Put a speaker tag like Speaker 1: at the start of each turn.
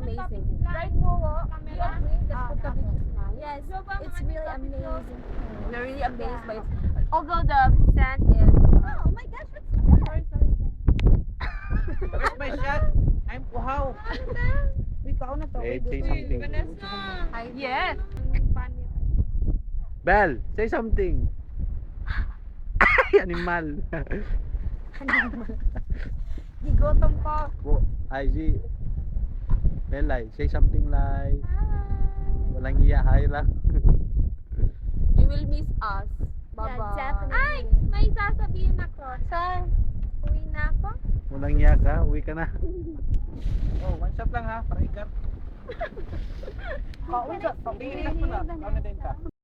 Speaker 1: amazing.
Speaker 2: Right mo,
Speaker 1: You agree that Puerto Beach is nice?
Speaker 3: Yes, it's really amazing.
Speaker 1: We're really amazed by it. Although the sand is...
Speaker 3: Oh my gosh, what's that?
Speaker 4: Where's my shot? I'm uhaw.
Speaker 3: Ikaw na to.
Speaker 5: Say something.
Speaker 1: Yes.
Speaker 5: Belle, say something. Animal.
Speaker 3: Gigotom ko.
Speaker 5: IG. Belle, say something like... Walang iya, hi lang.
Speaker 1: You will miss us.
Speaker 3: Yeah,
Speaker 1: Bye-bye.
Speaker 3: definitely.
Speaker 2: Ay, may sasabihin ako.
Speaker 1: Saan?
Speaker 2: Uwi na ako.
Speaker 5: Walang iya ka, uwi ka na.
Speaker 4: Oh, one shot lang ha, para ikat.
Speaker 3: Kaunsa.
Speaker 4: Tingin lang mo na. Ano din ka?